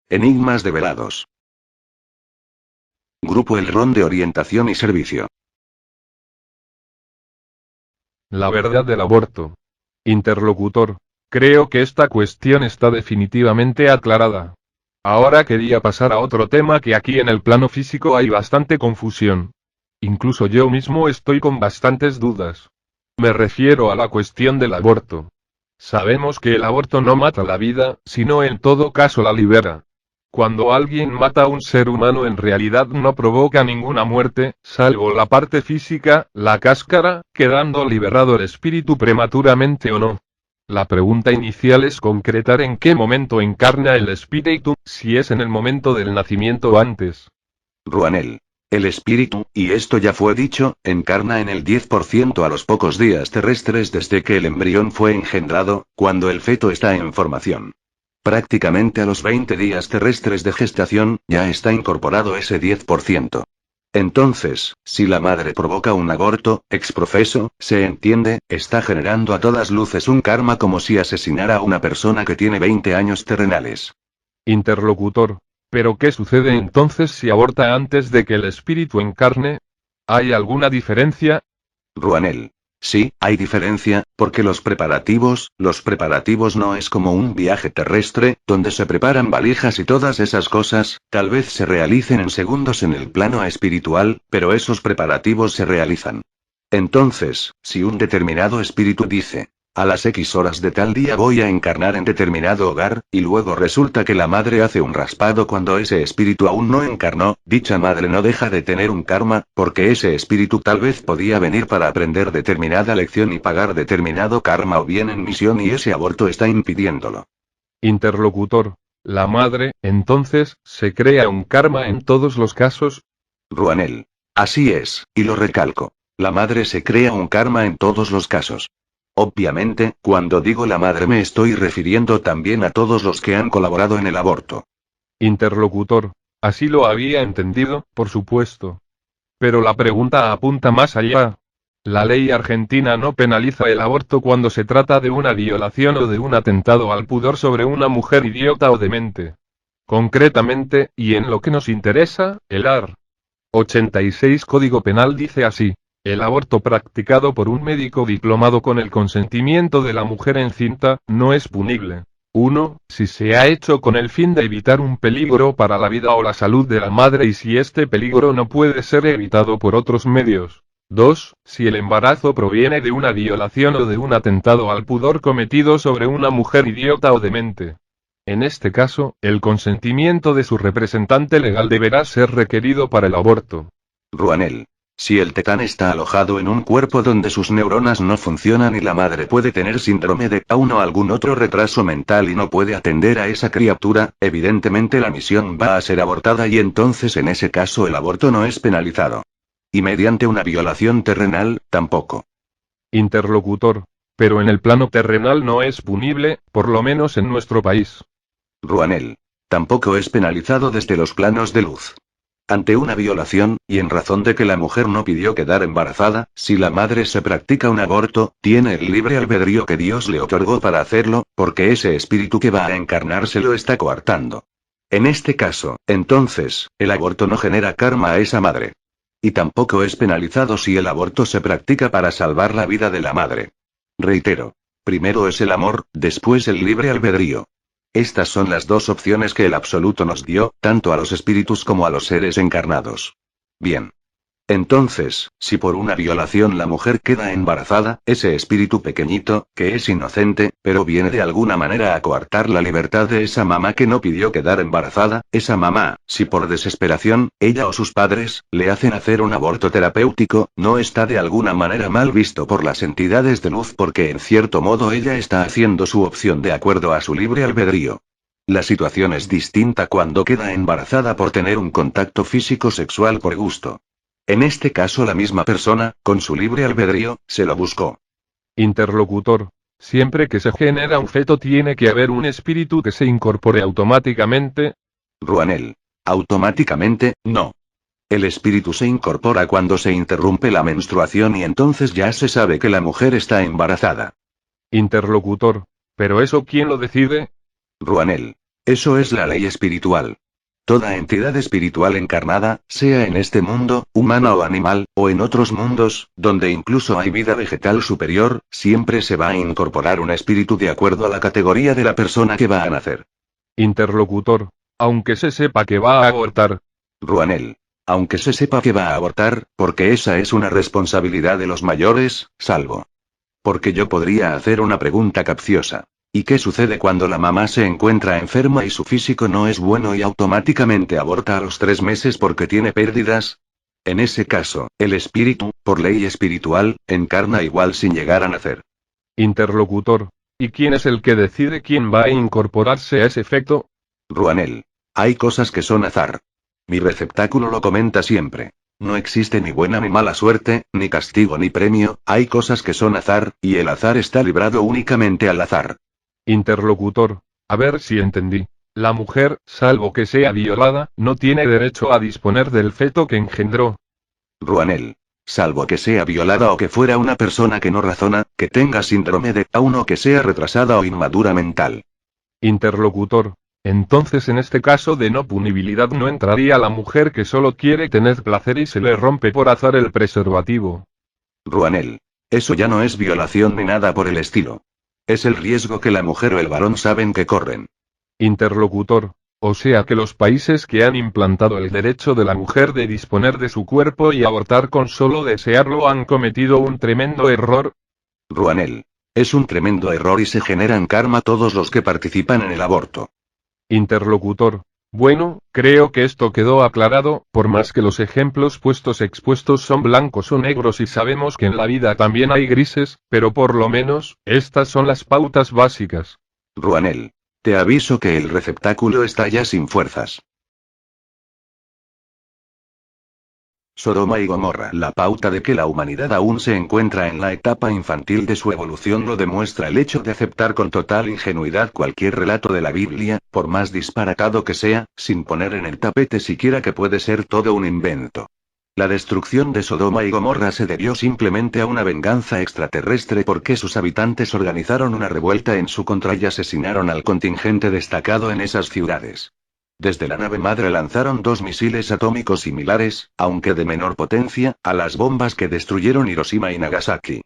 Enigmas develados. Grupo El Ron de Orientación y Servicio. La verdad del aborto. Interlocutor. Creo que esta cuestión está definitivamente aclarada. Ahora quería pasar a otro tema que aquí en el plano físico hay bastante confusión. Incluso yo mismo estoy con bastantes dudas. Me refiero a la cuestión del aborto. Sabemos que el aborto no mata la vida, sino en todo caso la libera. Cuando alguien mata a un ser humano en realidad no provoca ninguna muerte, salvo la parte física, la cáscara, quedando liberado el espíritu prematuramente o no. La pregunta inicial es concretar en qué momento encarna el espíritu, si es en el momento del nacimiento o antes. Ruanel. El espíritu, y esto ya fue dicho, encarna en el 10% a los pocos días terrestres desde que el embrión fue engendrado, cuando el feto está en formación. Prácticamente a los 20 días terrestres de gestación, ya está incorporado ese 10%. Entonces, si la madre provoca un aborto, exprofeso, se entiende, está generando a todas luces un karma como si asesinara a una persona que tiene 20 años terrenales. Interlocutor. ¿Pero qué sucede entonces si aborta antes de que el espíritu encarne? ¿Hay alguna diferencia? Ruanel. Sí, hay diferencia, porque los preparativos no es como un viaje terrestre, donde se preparan valijas y todas esas cosas, tal vez se realicen en segundos en el plano espiritual, pero esos preparativos se realizan. Entonces, si un determinado espíritu dice, a las X horas de tal día voy a encarnar en determinado hogar, y luego resulta que la madre hace un raspado cuando ese espíritu aún no encarnó, dicha madre no deja de tener un karma, porque ese espíritu tal vez podía venir para aprender determinada lección y pagar determinado karma o bien en misión y ese aborto está impidiéndolo. Interlocutor. La madre, entonces, se crea un karma en todos los casos. Ruanel. Así es, y lo recalco. La madre se crea un karma en todos los casos. Obviamente, cuando digo la madre me estoy refiriendo también a todos los que han colaborado en el aborto. Interlocutor. Así lo había entendido, por supuesto. Pero la pregunta apunta más allá. La ley argentina no penaliza el aborto cuando se trata de una violación o de un atentado al pudor sobre una mujer idiota o demente. Concretamente, y en lo que nos interesa, el AR. 86 Código Penal dice así. El aborto practicado por un médico diplomado con el consentimiento de la mujer encinta, no es punible. 1. Si se ha hecho con el fin de evitar un peligro para la vida o la salud de la madre y si este peligro no puede ser evitado por otros medios. 2. Si el embarazo proviene de una violación o de un atentado al pudor cometido sobre una mujer idiota o demente. En este caso, el consentimiento de su representante legal deberá ser requerido para el aborto. Ruanel. Si el tetán está alojado en un cuerpo donde sus neuronas no funcionan y la madre puede tener síndrome de Down o algún otro retraso mental y no puede atender a esa criatura, evidentemente la misión va a ser abortada y entonces en ese caso el aborto no es penalizado. Y mediante una violación terrenal, tampoco. Interlocutor. Pero en el plano terrenal no es punible, por lo menos en nuestro país. Ruanel. Tampoco es penalizado desde los planos de luz. Ante una violación, y en razón de que la mujer no pidió quedar embarazada, si la madre se practica un aborto, tiene el libre albedrío que Dios le otorgó para hacerlo, porque ese espíritu que va a encarnar se lo está coartando. En este caso, entonces, el aborto no genera karma a esa madre. Y tampoco es penalizado si el aborto se practica para salvar la vida de la madre. Reitero. Primero es el amor, después el libre albedrío. Estas son las dos opciones que el absoluto nos dio, tanto a los espíritus como a los seres encarnados. Bien. Entonces, si por una violación la mujer queda embarazada, ese espíritu pequeñito, que es inocente, pero viene de alguna manera a coartar la libertad de esa mamá que no pidió quedar embarazada, esa mamá, si por desesperación, ella o sus padres, le hacen hacer un aborto terapéutico, no está de alguna manera mal visto por las entidades de luz porque en cierto modo ella está haciendo su opción de acuerdo a su libre albedrío. La situación es distinta cuando queda embarazada por tener un contacto físico sexual por gusto. En este caso la misma persona, con su libre albedrío, se lo buscó. Interlocutor. Siempre que se genera un feto tiene que haber un espíritu que se incorpore automáticamente. Ruanel. Automáticamente, no. El espíritu se incorpora cuando se interrumpe la menstruación y entonces ya se sabe que la mujer está embarazada. Interlocutor. ¿Pero eso quién lo decide? Ruanel. Eso es la ley espiritual. Toda entidad espiritual encarnada, sea en este mundo, humana o animal, o en otros mundos, donde incluso hay vida vegetal superior, siempre se va a incorporar un espíritu de acuerdo a la categoría de la persona que va a nacer. Interlocutor. Aunque se sepa que va a abortar. Ruanel. Aunque se sepa que va a abortar, porque esa es una responsabilidad de los mayores, salvo. Porque yo podría hacer una pregunta capciosa. ¿Y qué sucede cuando la mamá se encuentra enferma y su físico no es bueno y automáticamente aborta a los 3 meses porque tiene pérdidas? En ese caso, el espíritu, por ley espiritual, encarna igual sin llegar a nacer. Interlocutor. ¿Y quién es el que decide quién va a incorporarse a ese efecto? Ruanel. Hay cosas que son azar. Mi receptáculo lo comenta siempre. No existe ni buena ni mala suerte, ni castigo ni premio, hay cosas que son azar, y el azar está librado únicamente al azar. Interlocutor. A ver si entendí. La mujer, salvo que sea violada, no tiene derecho a disponer del feto que engendró. Ruanel. Salvo que sea violada o que fuera una persona que no razona, que tenga síndrome de Down o que sea retrasada o inmadura mental. Interlocutor. Entonces en este caso de no punibilidad no entraría la mujer que solo quiere tener placer y se le rompe por azar el preservativo. Ruanel. Eso ya no es violación ni nada por el estilo. Es el riesgo que la mujer o el varón saben que corren. Interlocutor. O sea que los países que han implantado el derecho de la mujer de disponer de su cuerpo y abortar con solo desearlo han cometido un tremendo error. Ruanel. Es un tremendo error y se generan karma todos los que participan en el aborto. Interlocutor. Bueno, creo que esto quedó aclarado, por más que los ejemplos expuestos son blancos o negros y sabemos que en la vida también hay grises, pero por lo menos, estas son las pautas básicas. Ruanel. Te aviso que el receptáculo está ya sin fuerzas. Sodoma y Gomorra. La pauta de que la humanidad aún se encuentra en la etapa infantil de su evolución lo demuestra el hecho de aceptar con total ingenuidad cualquier relato de la Biblia, por más disparatado que sea, sin poner en el tapete siquiera que puede ser todo un invento. La destrucción de Sodoma y Gomorra se debió simplemente a una venganza extraterrestre porque sus habitantes organizaron una revuelta en su contra y asesinaron al contingente destacado en esas ciudades. Desde la nave madre lanzaron 2 misiles atómicos similares, aunque de menor potencia, a las bombas que destruyeron Hiroshima y Nagasaki.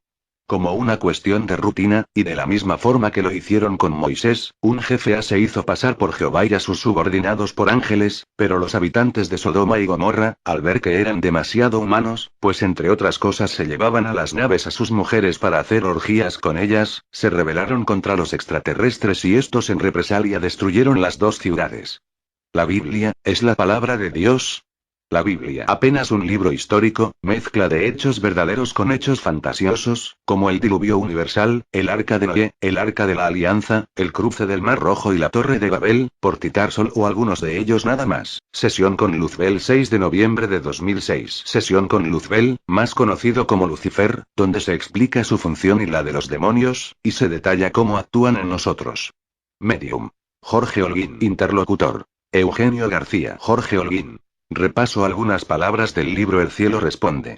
Como una cuestión de rutina, y de la misma forma que lo hicieron con Moisés, un jefe A se hizo pasar por Jehová y a sus subordinados por ángeles, pero los habitantes de Sodoma y Gomorra, al ver que eran demasiado humanos, pues entre otras cosas se llevaban a las naves a sus mujeres para hacer orgías con ellas, se rebelaron contra los extraterrestres y estos en represalia destruyeron las 2 ciudades. La Biblia, ¿es la palabra de Dios? La Biblia, apenas un libro histórico, mezcla de hechos verdaderos con hechos fantasiosos, como el diluvio universal, el arca de Noé, el arca de la alianza, el cruce del Mar Rojo y la Torre de Babel, por citar solo o algunos de ellos nada más. Sesión con Luzbel 6 de noviembre de 2006. Sesión con Luzbel, más conocido como Lucifer, donde se explica su función y la de los demonios, y se detalla cómo actúan en nosotros. Medium. Jorge Holguín. Interlocutor. Eugenio García. Jorge Holguín. Repaso algunas palabras del libro El cielo responde.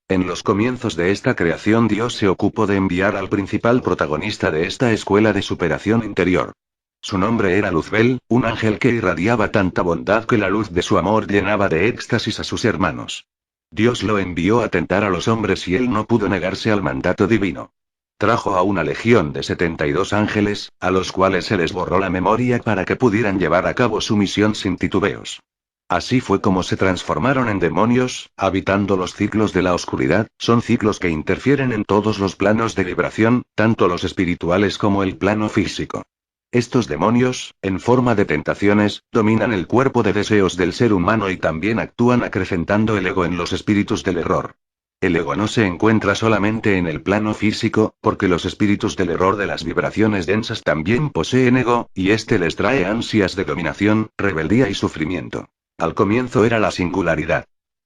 En los comienzos de esta creación Dios se ocupó de enviar al principal protagonista de esta escuela de superación interior. Su nombre era Luzbel, un ángel que irradiaba tanta bondad que la luz de su amor llenaba de éxtasis a sus hermanos. Dios lo envió a tentar a los hombres y él no pudo negarse al mandato divino. Trajo a una legión de 72 ángeles, a los cuales se les borró la memoria para que pudieran llevar a cabo su misión sin titubeos. Así fue como se transformaron en demonios, habitando los ciclos de la oscuridad, son ciclos que interfieren en todos los planos de vibración, tanto los espirituales como el plano físico. Estos demonios, en forma de tentaciones, dominan el cuerpo de deseos del ser humano y también actúan acrecentando el ego en los espíritus del error. El ego no se encuentra solamente en el plano físico, porque los espíritus del error de las vibraciones densas también poseen ego, y este les trae ansias de dominación, rebeldía y sufrimiento. Al comienzo era la singularidad.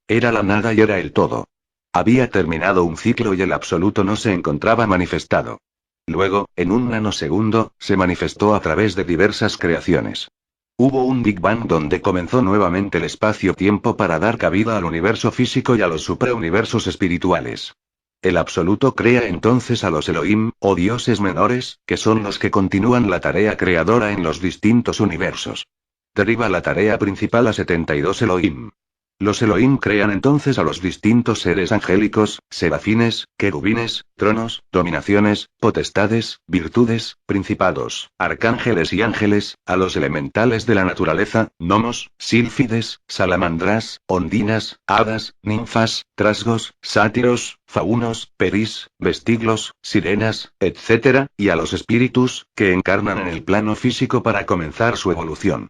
Era la nada y era el todo. Había terminado un ciclo y el absoluto no se encontraba manifestado. Luego, en un nanosegundo, se manifestó a través de diversas creaciones. Hubo un Big Bang donde comenzó nuevamente el espacio-tiempo para dar cabida al universo físico y a los suprauniversos espirituales. El absoluto crea entonces a los Elohim, o dioses menores, que son los que continúan la tarea creadora en los distintos universos. deriva la tarea principal a 72 Elohim. Los Elohim crean entonces a los distintos seres angélicos, serafines, querubines, tronos, dominaciones, potestades, virtudes, principados, arcángeles y ángeles, a los elementales de la naturaleza, gnomos, sílfides, salamandras, ondinas, hadas, ninfas, trasgos, sátiros, faunos, perís, vestiglos, sirenas, etc., y a los espíritus, que encarnan en el plano físico para comenzar su evolución.